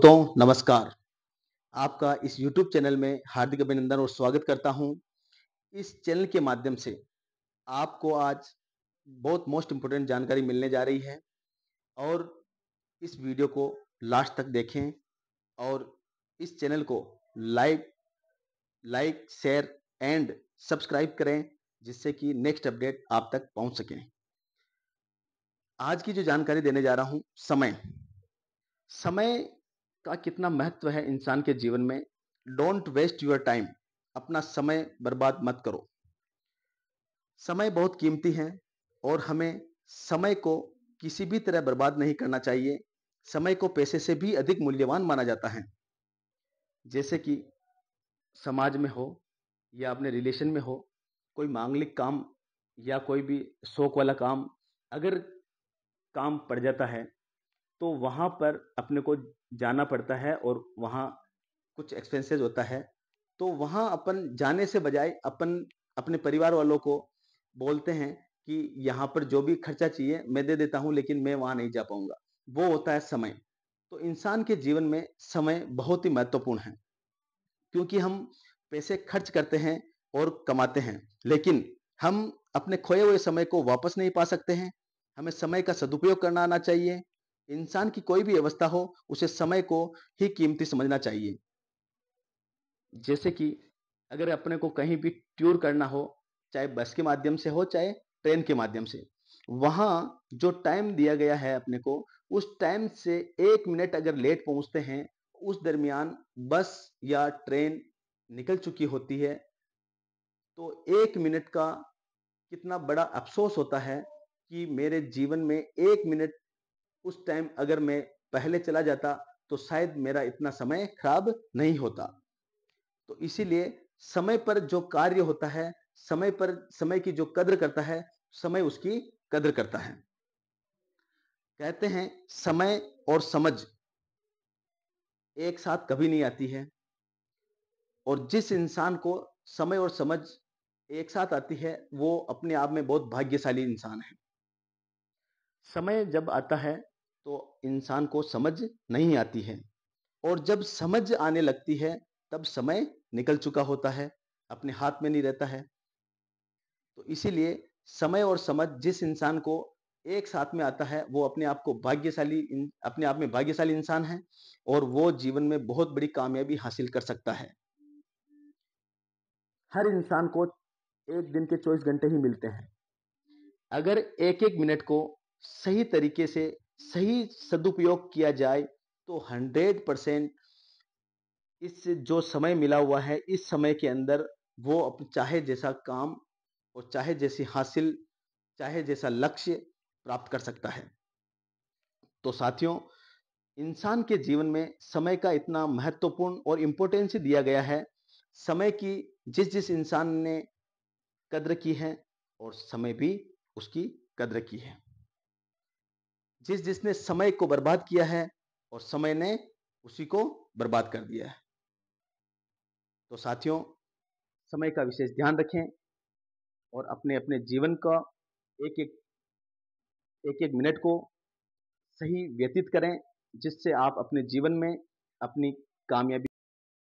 दोस्तों नमस्कार। आपका इस YouTube चैनल में हार्दिक अभिनंदन और स्वागत करता हूं। इस चैनल के माध्यम से आपको आज बहुत मोस्ट इम्पोर्टेंट जानकारी मिलने जा रही है और इस वीडियो को लास्ट तक देखें और इस चैनल को लाइक शेयर एंड सब्सक्राइब करें, जिससे कि नेक्स्ट अपडेट आप तक पहुंच सके। आज की जो जानकारी देने जा रहा हूं, समय का कितना महत्व है इंसान के जीवन में। Don't waste your time. अपना समय बर्बाद मत करो। समय बहुत कीमती है और हमें समय को किसी भी तरह बर्बाद नहीं करना चाहिए। समय को पैसे से भी अधिक मूल्यवान माना जाता है। जैसे कि समाज में हो या अपने रिलेशन में हो, कोई मांगलिक काम या कोई भी शौक वाला काम अगर काम पड़ जाता है तो वहाँ पर अपने को जाना पड़ता है और वहाँ कुछ एक्सपेंसेस होता है। तो वहाँ अपन जाने से बजाय अपन अपने परिवार वालों को बोलते हैं कि यहाँ पर जो भी खर्चा चाहिए मैं दे देता हूँ, लेकिन मैं वहाँ नहीं जा पाऊँगा। वो होता है समय। तो इंसान के जीवन में समय बहुत ही महत्वपूर्ण है, क्योंकि हम पैसे खर्च करते हैं और कमाते हैं, लेकिन हम अपने खोए हुए समय को वापस नहीं पा सकते हैं। हमें समय का सदुपयोग करना आना चाहिए। इंसान की कोई भी अवस्था हो, उसे समय को ही कीमती समझना चाहिए। जैसे कि अगर अपने को कहीं भी टूर करना हो, चाहे बस के माध्यम से हो चाहे ट्रेन के माध्यम से, वहाँ जो टाइम दिया गया है अपने को, उस टाइम से 1 मिनट अगर लेट पहुँचते हैं, उस दरमियान बस या ट्रेन निकल चुकी होती है, तो 1 मिनट का कितना बड़ा अफ़सोस होता है कि मेरे जीवन में 1 मिनट उस टाइम अगर मैं पहले चला जाता, तो शायद मेरा इतना समय खराब नहीं होता। तो इसीलिए समय पर जो कार्य होता है, समय पर समय की जो कद्र करता है, समय उसकी कद्र करता है। कहते हैं समय और समझ एक साथ कभी नहीं आती है, और जिस इंसान को समय और समझ एक साथ आती है, वो अपने आप में बहुत भाग्यशाली इंसान है। समय जब आता है तो इंसान को समझ नहीं आती है, और जब समझ आने लगती है तब समय निकल चुका होता है, अपने हाथ में नहीं रहता है। तो इसीलिए समय और समझ जिस इंसान को एक साथ में आता है, वो अपने आप में भाग्यशाली इंसान है, और वो जीवन में बहुत बड़ी कामयाबी हासिल कर सकता है। हर इंसान को एक दिन के 24 घंटे ही मिलते हैं। अगर एक-एक मिनट को सही तरीके से सही सदुपयोग किया जाए, तो 100% इस जो समय मिला हुआ है, इस समय के अंदर वो चाहे जैसा काम और चाहे जैसा लक्ष्य प्राप्त कर सकता है। तो साथियों, इंसान के जीवन में समय का इतना महत्वपूर्ण और इम्पोर्टेंस दिया गया है। समय की जिस-जिस इंसान ने कद्र की है, और समय भी उसकी कद्र की है। जिसने समय को बर्बाद किया है, और समय ने उसी को बर्बाद कर दिया है। तो साथियों, समय का विशेष ध्यान रखें और अपने-अपने जीवन का एक-एक मिनट को सही व्यतीत करें, जिससे आप अपने जीवन में अपनी कामयाबी